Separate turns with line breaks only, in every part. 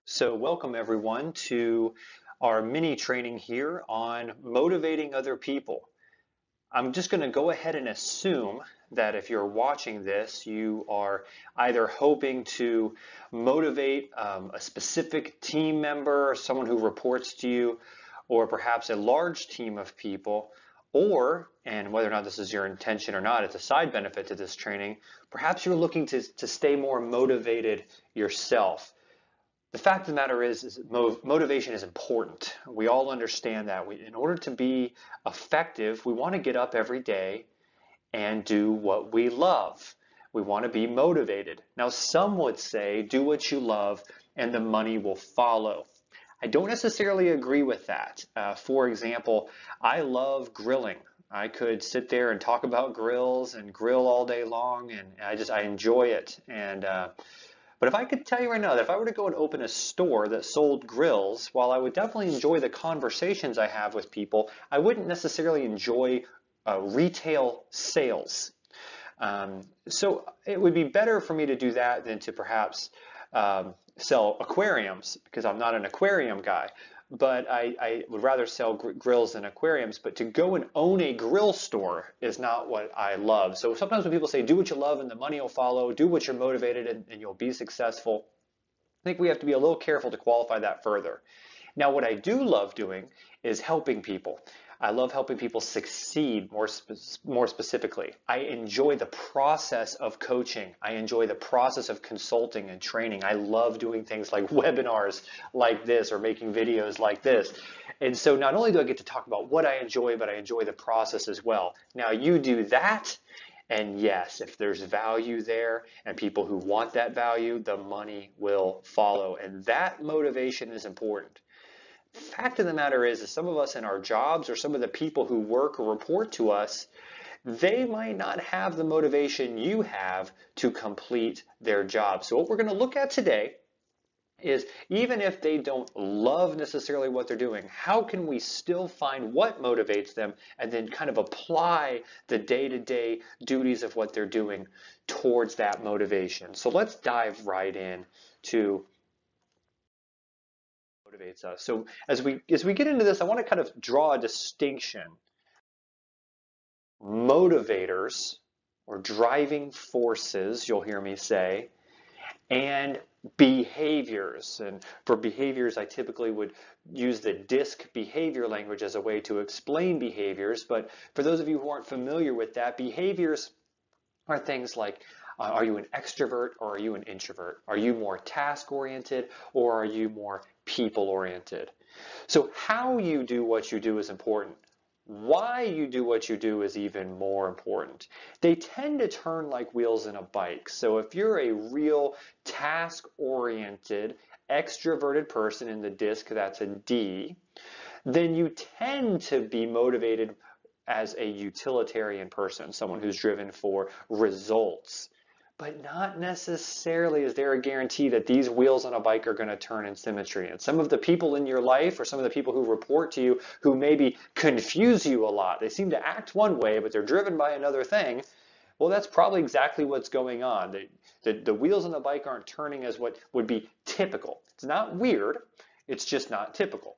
So welcome everyone to our mini training here on motivating other people. I'm just going to go ahead and assume that if you're watching this, you are either hoping to motivate a specific team member, someone who reports to you, or perhaps a large team of people, or, and whether or not this is your intention or not, it's a side benefit to this training, perhaps you're looking to stay more motivated yourself. The fact of the matter is motivation is important. We all understand that. In order to be effective, we want to get up every day and do what we love. We want to be motivated. Now, some would say, do what you love and the money will follow. I don't necessarily agree with that. For example, I love grilling. I could sit there and talk about grills and grill all day long, and I enjoy it. But if I could tell you right now that if I were to go and open a store that sold grills, while I would definitely enjoy the conversations I have with people, I wouldn't necessarily enjoy retail sales. So it would be better for me to do that than to perhaps sell aquariums, because I'm not an aquarium guy. But I would rather sell grills than aquariums. But to go and own a grill store is not what I love. So sometimes when people say, do what you love and the money will follow, do what you're motivated and you'll be successful, I think we have to be a little careful to qualify that further. Now, what I do love doing is helping people. I love helping people succeed more specifically. I enjoy the process of coaching. I enjoy the process of consulting and training. I love doing things like webinars like this or making videos like this. And so not only do I get to talk about what I enjoy, but I enjoy the process as well. Now you do that, and yes, if there's value there and people who want that value, the money will follow. And that motivation is important. Fact of the matter is some of us in our jobs or some of the people who work or report to us, they might not have the motivation you have to complete their job. So what we're going to look at today is, even if they don't love necessarily what they're doing, how can we still find what motivates them and then kind of apply the day-to-day duties of what they're doing towards that motivation. So let's dive right in to motivates us. So as we get into this, I want to kind of draw a distinction. Motivators or driving forces, you'll hear me say, and behaviors. And for behaviors, I typically would use the DISC behavior language as a way to explain behaviors. But for those of you who aren't familiar with that, behaviors are things like, are you an extrovert or are you an introvert? Are you more task-oriented or are you more people-oriented? So how you do what you do is important. Why you do what you do is even more important. They tend to turn like wheels in a bike. So if you're a real task-oriented, extroverted person in the DISC, that's a D, then you tend to be motivated as a utilitarian person, someone who's driven for results. But not necessarily is there a guarantee that these wheels on a bike are going to turn in symmetry. And some of the people in your life or some of the people who report to you who maybe confuse you a lot, they seem to act one way, but they're driven by another thing. Well, that's probably exactly what's going on. The wheels on the bike aren't turning as what would be typical. It's not weird, it's just not typical.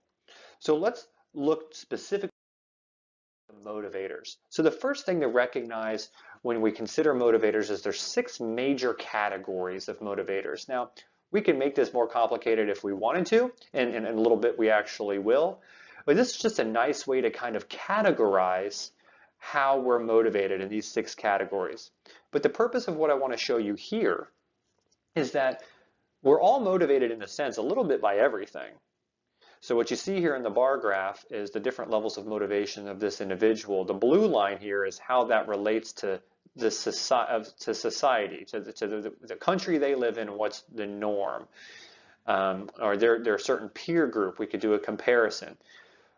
So let's look specifically at motivators. So the first thing to recognize when we consider motivators is there's 6 major categories of motivators. Now, we can make this more complicated if we wanted to, and in a little bit we actually will. But this is just a nice way to kind of categorize how we're motivated in these 6 categories. But the purpose of what I want to show you here is that we're all motivated in a sense a little bit by everything. So what you see here in the bar graph is the different levels of motivation of this individual. The blue line here is how that relates to the society, to the country they live in, what's the norm. Or they're a certain peer group, we could do a comparison.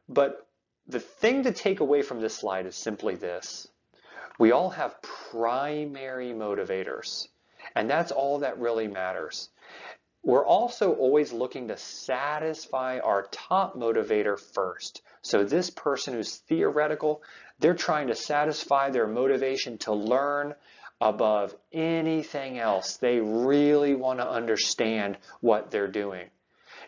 But the thing to take away from this slide is simply this. We all have primary motivators, and that's all that really matters. We're also always looking to satisfy our top motivator first. So this person who's theoretical, they're trying to satisfy their motivation to learn above anything else. They really want to understand what they're doing.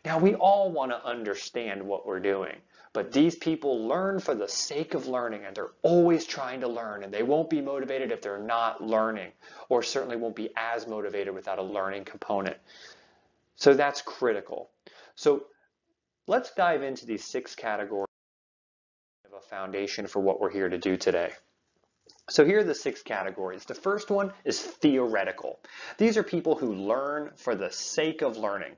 Now, we all want to understand what we're doing, but these people learn for the sake of learning, and they're always trying to learn, and they won't be motivated if they're not learning, or certainly won't be as motivated without a learning component. So that's critical. So let's dive into these 6 categories of a foundation for what we're here to do today. So here are the 6 categories. The first one is theoretical. These are people who learn for the sake of learning.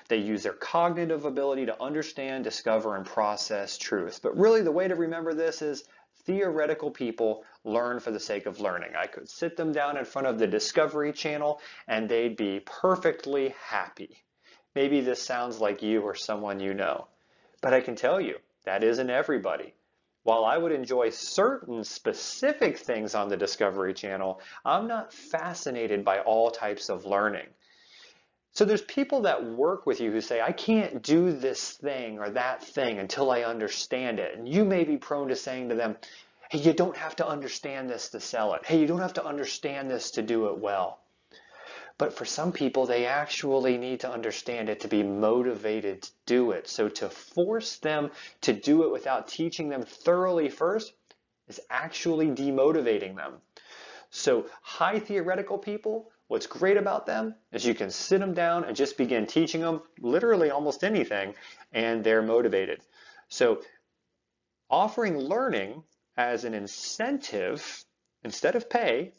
They use their cognitive ability to understand, discover, and process truth. But really the way to remember this is theoretical people learn for the sake of learning. I could sit them down in front of the Discovery Channel and they'd be perfectly happy. Maybe this sounds like you or someone you know. But I can tell you, that isn't everybody. While I would enjoy certain specific things on the Discovery Channel, I'm not fascinated by all types of learning. So there's people that work with you who say, I can't do this thing or that thing until I understand it. And you may be prone to saying to them, hey, you don't have to understand this to sell it. Hey, you don't have to understand this to do it well. But for some people, they actually need to understand it to be motivated to do it. So to force them to do it without teaching them thoroughly first is actually demotivating them. So high theoretical people, what's great about them is you can sit them down and just begin teaching them literally almost anything, and they're motivated. So offering learning as an incentive instead of pay,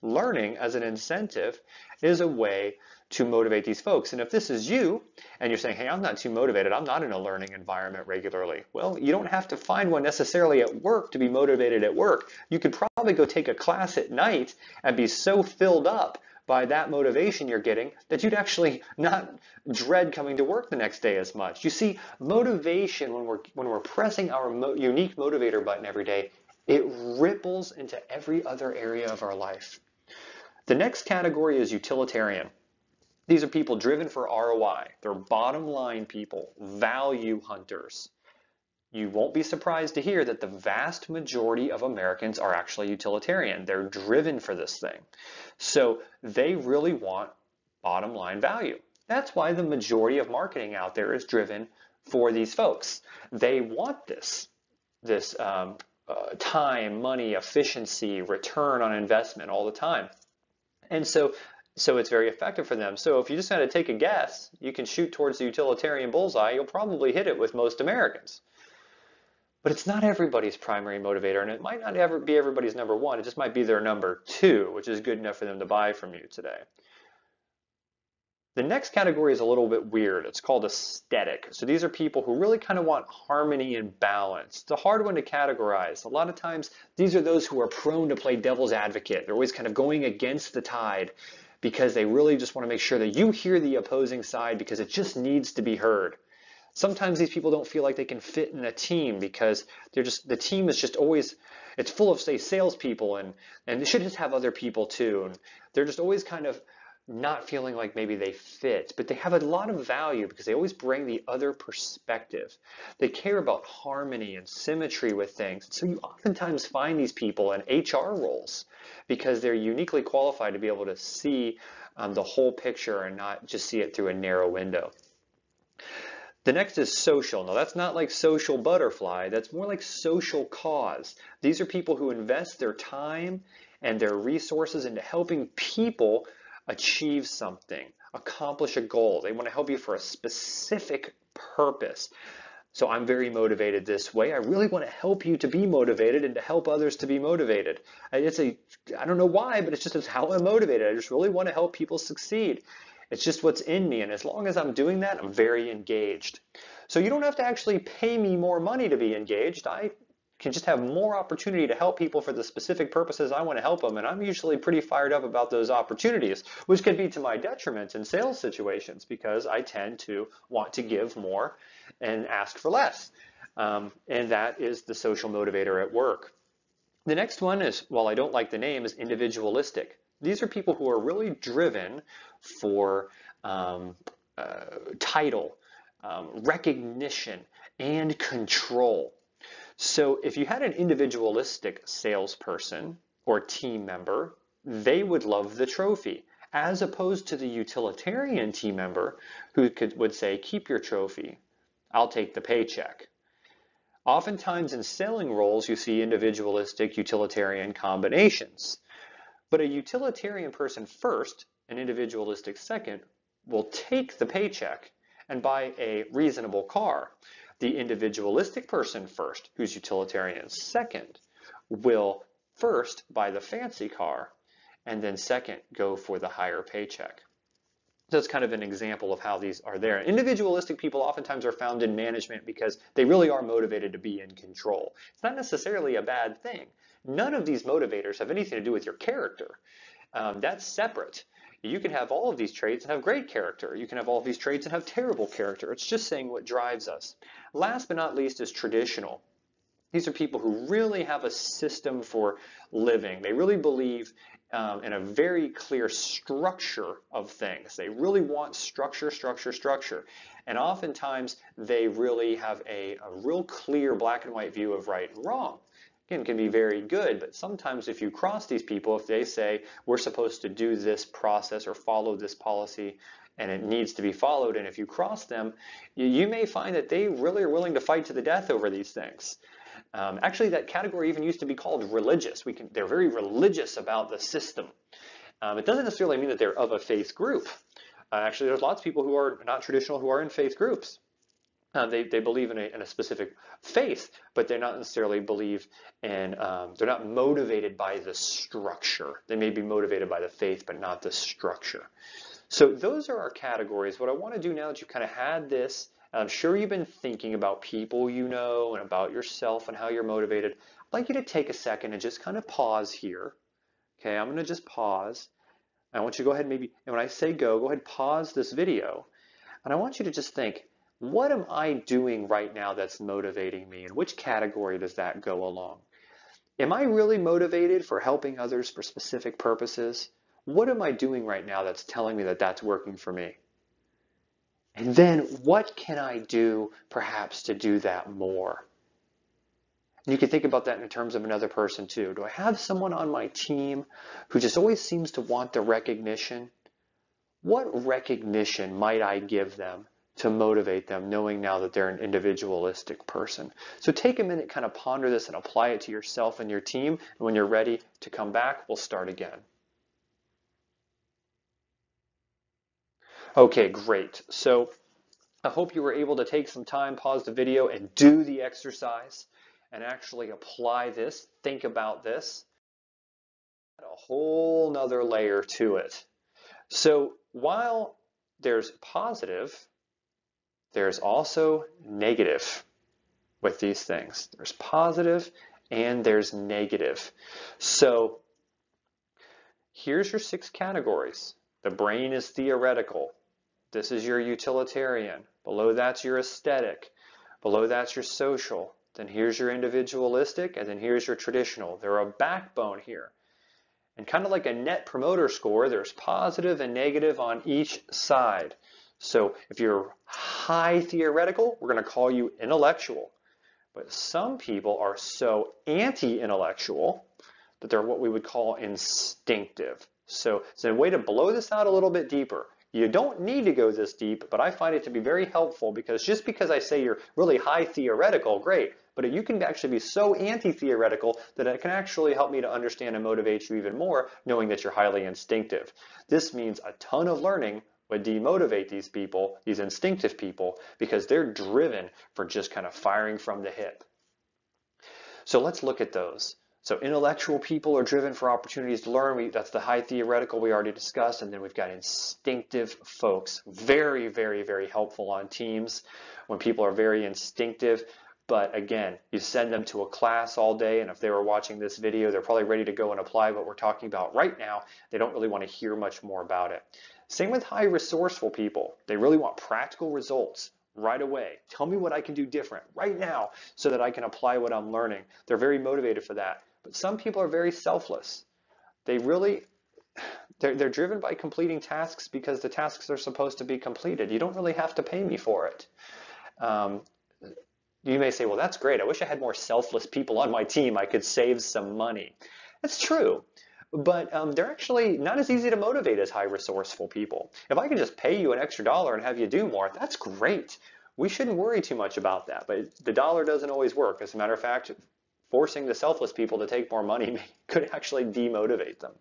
learning as an incentive is a way to motivate these folks. And if this is you and you're saying, hey, I'm not too motivated, I'm not in a learning environment regularly. Well, you don't have to find one necessarily at work to be motivated at work. You could probably go take a class at night and be so filled up by that motivation you're getting that you'd actually not dread coming to work the next day as much. You see, motivation, when we're pressing our unique motivator button every day, it ripples into every other area of our life. The next category is utilitarian. These are people driven for ROI. They're bottom line people, value hunters. You won't be surprised to hear that the vast majority of Americans are actually utilitarian. They're driven for this thing. So they really want bottom line value. That's why the majority of marketing out there is driven for these folks. They want this time, money, efficiency, return on investment all the time. And so it's very effective for them. So if you just kind of take a guess, you can shoot towards the utilitarian bullseye, you'll probably hit it with most Americans. But it's not everybody's primary motivator, and it might not ever be everybody's number one. It just might be their number 2, which is good enough for them to buy from you today. The next category is a little bit weird. It's called aesthetic. So these are people who really kind of want harmony and balance. It's a hard one to categorize. A lot of times, these are those who are prone to play devil's advocate. They're always kind of going against the tide because they really just want to make sure that you hear the opposing side because it just needs to be heard. Sometimes these people don't feel like they can fit in a team because the team is just always, it's full of, say, salespeople and they should just have other people too. And they're just always kind of not feeling like maybe they fit, but they have a lot of value because they always bring the other perspective. They care about harmony and symmetry with things. So you oftentimes find these people in HR roles because they're uniquely qualified to be able to see the whole picture and not just see it through a narrow window. The next is social. Now that's not like social butterfly, that's more like social cause. These are people who invest their time and their resources into helping people achieve something, accomplish a goal. They want to help you for a specific purpose. So I'm very motivated this way. I really want to help you to be motivated and to help others to be motivated. I don't know why, but it's how I'm motivated. I just really want to help people succeed. It's just what's in me, and as long as I'm doing that, I'm very engaged. So you don't have to actually pay me more money to be engaged. I can just have more opportunity to help people for the specific purposes I want to help them, and I'm usually pretty fired up about those opportunities, which can be to my detriment in sales situations because I tend to want to give more and ask for less, and that is the social motivator at work. The next one is, while I don't like the name, is individualistic. These are people who are really driven for title, recognition, and control. So if you had an individualistic salesperson or team member, they would love the trophy. as opposed to the utilitarian team member who would say, keep your trophy, I'll take the paycheck. Oftentimes in selling roles, you see individualistic utilitarian combinations. But a utilitarian person first, an individualistic second, will take the paycheck and buy a reasonable car. The individualistic person first, who's utilitarian second, will first buy the fancy car and then second go for the higher paycheck. That's kind of an example of how these are there. Individualistic people oftentimes are found in management because they really are motivated to be in control. It's not necessarily a bad thing. None of these motivators have anything to do with your character. That's separate. You can have all of these traits and have great character. You can have all of these traits and have terrible character. It's just saying what drives us. Last but not least is traditional. These are people who really have a system for living. They really believe in a very clear structure of things. They really want structure, structure, structure. And oftentimes they really have a real clear black and white view of right and wrong. Again, can be very good, but sometimes if you cross these people, if they say we're supposed to do this process or follow this policy and it needs to be followed, and if you cross them, you may find that they really are willing to fight to the death over these things. Actually, that category even used to be called religious. They're very religious about the system. It doesn't necessarily mean that they're of a faith group. Actually, there's lots of people who are not traditional who are in faith groups. They believe in a specific faith, but they're not necessarily believe in, they're not motivated by the structure. They may be motivated by the faith, but not the structure. So those are our categories. What I want to do now that you've kind of had this, I'm sure you've been thinking about people you know and about yourself and how you're motivated. I'd like you to take a second and just kind of pause here. Okay, I'm going to just pause. I want you to go ahead and and when I say go ahead and pause this video. And I want you to just think, what am I doing right now that's motivating me? And which category does that go along? Am I really motivated for helping others for specific purposes? What am I doing right now that's telling me that that's working for me? And then what can I do perhaps to do that more? And you can think about that in terms of another person too. Do I have someone on my team who just always seems to want the recognition? What recognition might I give them to motivate them, knowing now that they're an individualistic person? So take a minute, kind of ponder this and apply it to yourself and your team. And when you're ready to come back, we'll start again. Okay, great. So I hope you were able to take some time, pause the video, and do the exercise and actually apply this, think about this. A whole nother layer to it. So while there's positive, there's also negative with these things. There's positive and there's negative. So here's your 6 categories. The brain is theoretical. This is your utilitarian. Below that's your aesthetic. Below that's your social. Then here's your individualistic, and then here's your traditional. They're a backbone here. And kind of like a net promoter score, there's positive and negative on each side. So if you're high theoretical, we're going to call you intellectual. But some people are so anti-intellectual that they're what we would call instinctive. So it's a way to blow this out a little bit deeper. You don't need to go this deep, but I find it to be very helpful because just because I say you're really high theoretical, great, but you can actually be so anti-theoretical that it can actually help me to understand and motivate you even more, knowing that you're highly instinctive. This means a ton of learning would demotivate these people, these instinctive people, because they're driven for just kind of firing from the hip. So let's look at those. So intellectual people are driven for opportunities to learn. That's the high theoretical we already discussed. And then we've got instinctive folks. Very, very, very helpful on teams when people are very instinctive. But again, you send them to a class all day, and if they were watching this video, they're probably ready to go and apply what we're talking about right now. They don't really want to hear much more about it. Same with high resourceful people. They really want practical results right away. Tell me what I can do different right now so that I can apply what I'm learning. They're very motivated for that. But some people are very selfless. They're driven by completing tasks because the tasks are supposed to be completed. You don't really have to pay me for it. You may say, well, that's great. I wish I had more selfless people on my team. I could save some money. That's true. but they're actually not as easy to motivate as high resourceful people. If I can just pay you an extra dollar and have you do more, that's great. We shouldn't worry too much about that, but the dollar doesn't always work. As a matter of fact, forcing the selfless people to take more money could actually demotivate them.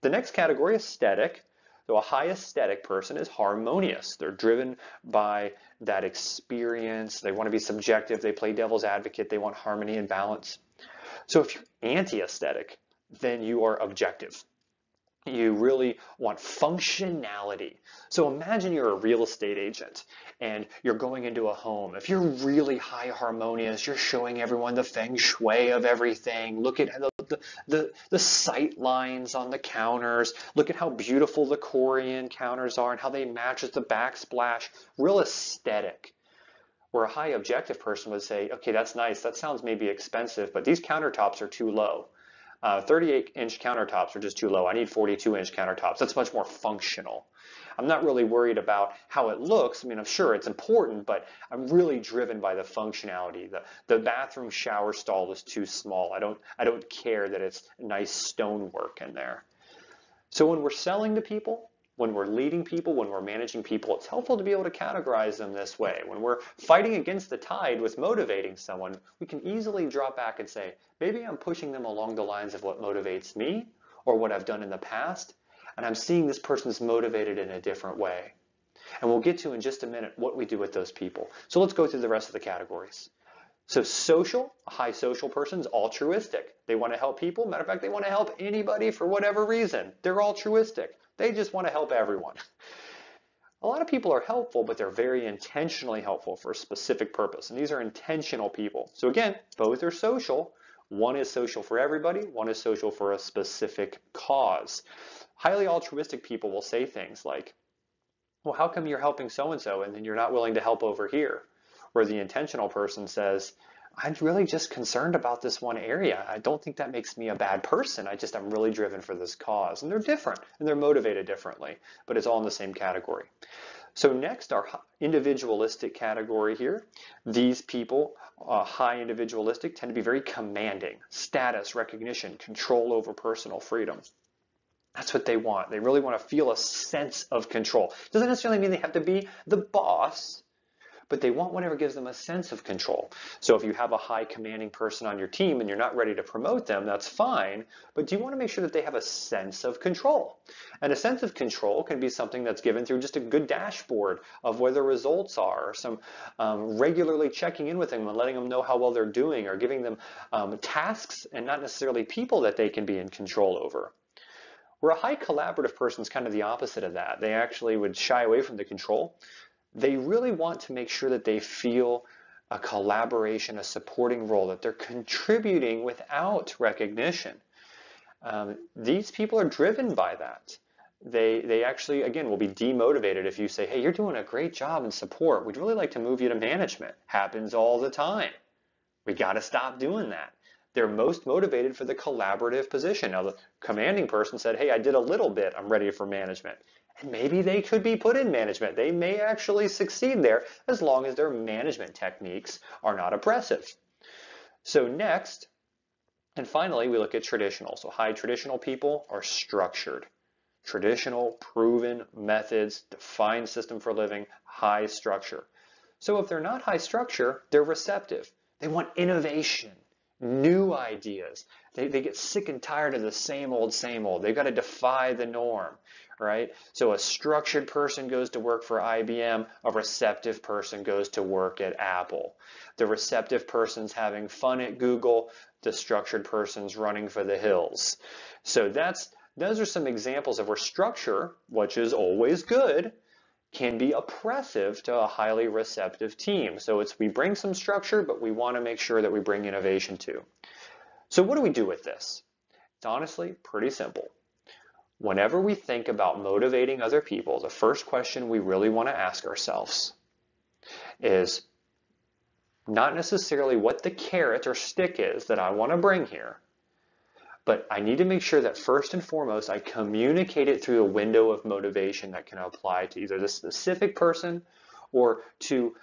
The next category is aesthetic. So a high aesthetic person is harmonious. They're driven by that experience. They want to be subjective. They play devil's advocate. They want harmony and balance. So if you're anti-aesthetic, then you are objective. You really want functionality. So imagine you're a real estate agent and you're going into a home. If you're really high harmonious, you're showing everyone the feng shui of everything. Look at the sight lines on the counters. Look at how beautiful the Korean counters are and how they match with the backsplash. Real aesthetic. Where a high objective person would say, okay, that's nice. That sounds maybe expensive, but these countertops are too low. 38-inch countertops are just too low. I need 42-inch countertops. That's much more functional. I'm not really worried about how it looks. I mean, I'm sure it's important, but I'm really driven by the functionality. The bathroom shower stall is too small. I don't care that it's nice stonework in there. So when we're selling to people, when we're leading people, when we're managing people, it's helpful to be able to categorize them this way. When we're fighting against the tide with motivating someone, we can easily drop back and say, maybe I'm pushing them along the lines of what motivates me or what I've done in the past, and I'm seeing this person's motivated in a different way. And we'll get to in just a minute what we do with those people. So let's go through the rest of the categories. So social, a high social person's altruistic. They want to help people. Matter of fact, they want to help anybody for whatever reason. They're altruistic. They just want to help everyone. A lot of people are helpful, but they're very intentionally helpful for a specific purpose. And these are intentional people. So again, both are social. One is social for everybody. One is social for a specific cause. Highly altruistic people will say things like, well, how come you're helping so-and-so and then you're not willing to help over here? Where the intentional person says, I'm really just concerned about this one area. I don't think that makes me a bad person. I'm really driven for this cause. And they're different and they're motivated differently, but it's all in the same category. So next, our individualistic category here. These people, high individualistic, tend to be very commanding. Status, recognition, control over personal freedom. That's what they want. They really want to feel a sense of control. Doesn't necessarily mean they have to be the boss, but they want whatever gives them a sense of control. So if you have a high commanding person on your team and you're not ready to promote them, that's fine, but do you want to make sure that they have a sense of control? And a sense of control can be something that's given through just a good dashboard of where the results are, or some regularly checking in with them and letting them know how well they're doing, or giving them tasks and not necessarily people that they can be in control over. Where a high collaborative person is kind of the opposite of that. They actually would shy away from the control. They really want to make sure that they feel a collaboration, a supporting role, that they're contributing without recognition. These people are driven by that. They actually, again, will be demotivated if you say, hey, you're doing a great job in support. We'd really like to move you to management. Happens all the time. We got to stop doing that. They're most motivated for the collaborative position. Now, the commanding person said, hey, I did a little bit. I'm ready for management. And maybe they could be put in management. They may actually succeed there as long as their management techniques are not oppressive. So next, and finally, we look at traditional. So high traditional people are structured. Traditional, proven methods, defined system for living, high structure. So if they're not high structure, they're receptive. They want innovation, new ideas. They get sick and tired of the same old, same old. They've got to defy the norm, right? So a structured person goes to work for IBM, a receptive person goes to work at Apple. The receptive person's having fun at Google, the structured person's running for the hills. So those are some examples of where structure, which is always good, can be oppressive to a highly receptive team. So we bring some structure, but we want to make sure that we bring innovation too. So what do we do with this? It's honestly pretty simple. Whenever we think about motivating other people, the first question we really want to ask ourselves is not necessarily what the carrot or stick is that I want to bring here, but I need to make sure that first and foremost, I communicate it through a window of motivation that can apply to either the specific person or to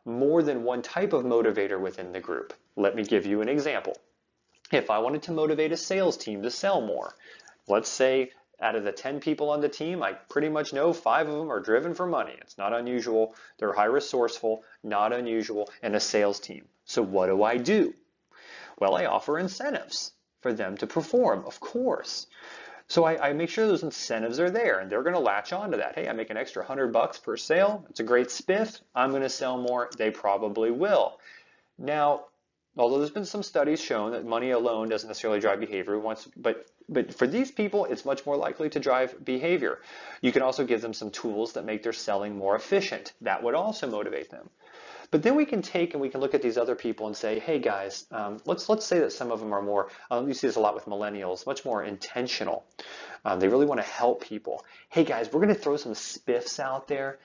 more than one type of motivator within the group. Let me give you an example. If I wanted to motivate a sales team to sell more, let's say out of the 10 people on the team, I pretty much know 5 of them are driven for money. It's not unusual. They're high resourceful, not unusual in a sales team. So what do? Well, I offer incentives for them to perform, of course. So I make sure those incentives are there and they're going to latch on to that. Hey, I make an extra $100 per sale. It's a great spiff. I'm going to sell more. They probably will. Now, although there's been some studies shown that money alone doesn't necessarily drive behavior, but for these people, it's much more likely to drive behavior. You can also give them some tools that make their selling more efficient. That would also motivate them. But then we can take and we can look at these other people and say, hey guys, let's say that some of them are more, you see this a lot with millennials, much more intentional. They really want to help people. Hey guys, we're going to throw some spiffs out there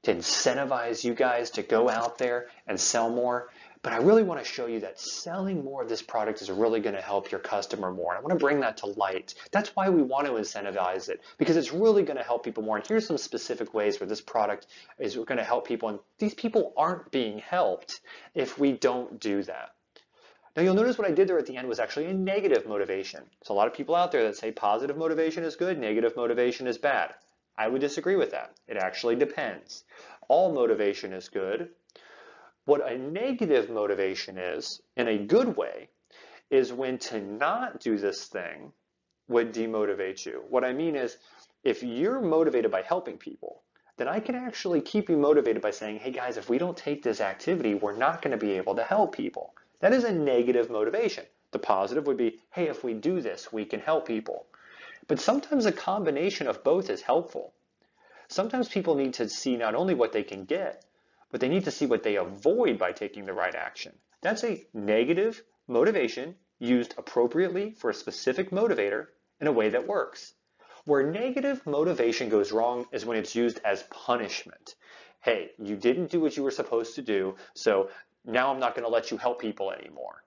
to incentivize you guys to go out there and sell more. But I really want to show you that selling more of this product is really going to help your customer more. And I want to bring that to light. That's why we want to incentivize it, because it's really going to help people more. And here's some specific ways where this product is going to help people. And these people aren't being helped if we don't do that. Now you'll notice what I did there at the end was actually a negative motivation. So a lot of people out there that say positive motivation is good, negative motivation is bad. I would disagree with that. It actually depends. All motivation is good. What a negative motivation is, in a good way, is when to not do this thing would demotivate you. What I mean is, if you're motivated by helping people, then I can actually keep you motivated by saying, hey guys, if we don't take this activity, we're not going to be able to help people. That is a negative motivation. The positive would be, hey, if we do this, we can help people. But sometimes a combination of both is helpful. Sometimes people need to see not only what they can get, but they need to see what they avoid by taking the right action. That's a negative motivation used appropriately for a specific motivator in a way that works. Where negative motivation goes wrong is when it's used as punishment. Hey, you didn't do what you were supposed to do, so now I'm not going to let you help people anymore.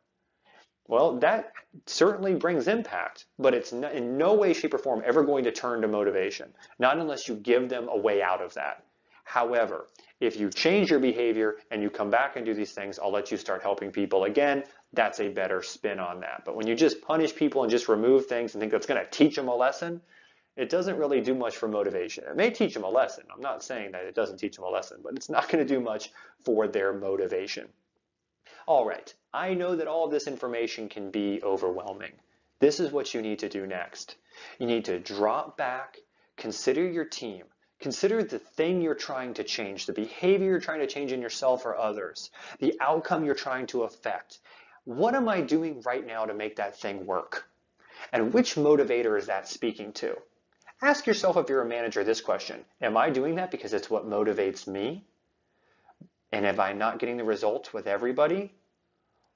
Well, that certainly brings impact, but it's in no way, shape, or form ever going to turn to motivation, not unless you give them a way out of that. However, if you change your behavior and you come back and do these things, I'll let you start helping people again. That's a better spin on that. But when you just punish people and just remove things and think that's going to teach them a lesson, it doesn't really do much for motivation. It may teach them a lesson. I'm not saying that it doesn't teach them a lesson, but it's not going to do much for their motivation. All right, I know that all of this information can be overwhelming. This is what you need to do next. You need to drop back, consider your team, consider the thing you're trying to change, the behavior you're trying to change in yourself or others, the outcome you're trying to affect. What am I doing right now to make that thing work? And which motivator is that speaking to? Ask yourself, if you're a manager, this question. Am I doing that because it's what motivates me? And if I'm not getting the results with everybody,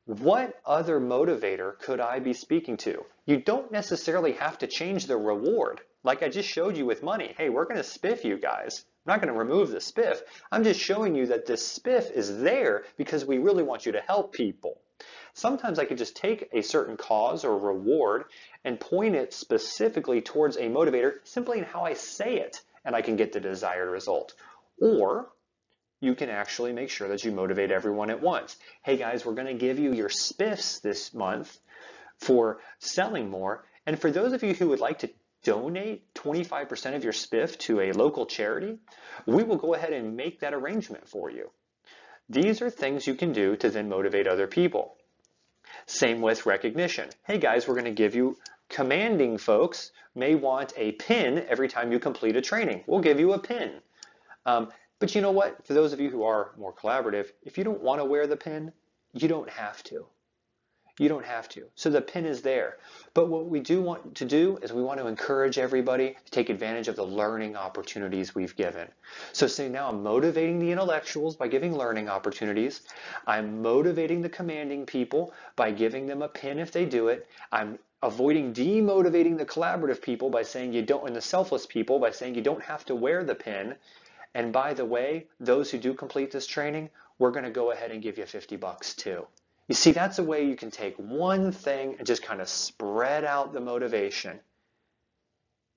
what other motivator could I be speaking to? You don't necessarily have to change the reward. Like I just showed you with money. Hey, we're going to spiff you guys. I'm not going to remove the spiff. I'm just showing you that this spiff is there because we really want you to help people. Sometimes I could just take a certain cause or reward and point it specifically towards a motivator simply in how I say it, and I can get the desired result. Or you can actually make sure that you motivate everyone at once. Hey guys, we're going to give you your spiffs this month for selling more. And for those of you who would like to donate 25% of your spiff to a local charity, we will go ahead and make that arrangement for you. These are things you can do to then motivate other people. Same with recognition. Hey guys, we're going to give you, commanding folks may want a pin every time you complete a training. We'll give you a pin. But you know what? For those of you who are more collaborative, if you don't want to wear the pin, you don't have to. You don't have to. So the pin is there. But what we do want to do is we want to encourage everybody to take advantage of the learning opportunities we've given. So say now I'm motivating the intellectuals by giving learning opportunities. I'm motivating the commanding people by giving them a pin if they do it. I'm avoiding demotivating the collaborative people by saying you don't, and the selfless people by saying you don't have to wear the pin. And by the way, those who do complete this training, we're going to go ahead and give you $50 too. You see, that's a way you can take one thing and just kind of spread out the motivation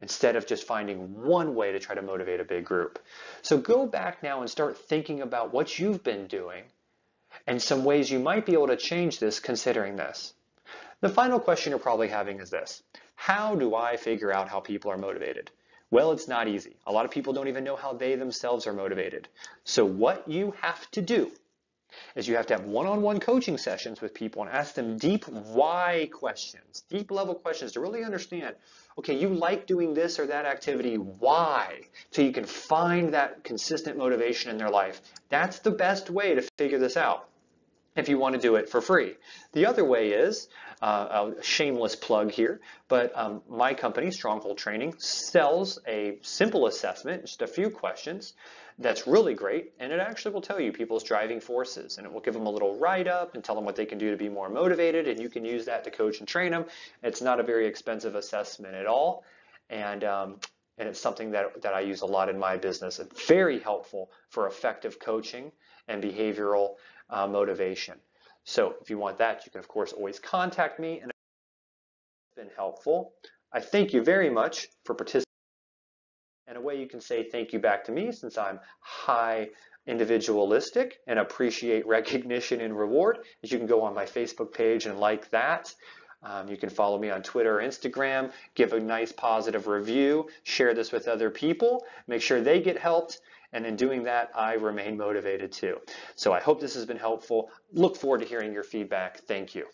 instead of just finding one way to try to motivate a big group. So go back now and start thinking about what you've been doing and some ways you might be able to change this considering this. The final question you're probably having is this: how do I figure out how people are motivated? Well, it's not easy. A lot of people don't even know how they themselves are motivated. So what you have to do is you have to have one-on-one coaching sessions with people and ask them deep why questions, deep level questions to really understand, okay, you like doing this or that activity, why? So you can find that consistent motivation in their life. That's the best way to figure this out if you want to do it for free. The other way is, a shameless plug here, but my company, Stronghold Training, sells a simple assessment, just a few questions, that's really great, and it actually will tell you people's driving forces, and it will give them a little write-up and tell them what they can do to be more motivated, and you can use that to coach and train them. It's not a very expensive assessment at all, and it's something that I use a lot in my business. It's very helpful for effective coaching and behavioral motivation. So if you want that, you can of course always contact me, and it's been helpful. I thank you very much for participating. And a way you can say thank you back to me, since I'm high individualistic and appreciate recognition and reward, is you can go on my Facebook page and like that. You can follow me on Twitter or Instagram, give a nice positive review, share this with other people, make sure they get helped, and in doing that, I remain motivated too. So I hope this has been helpful. Look forward to hearing your feedback. Thank you.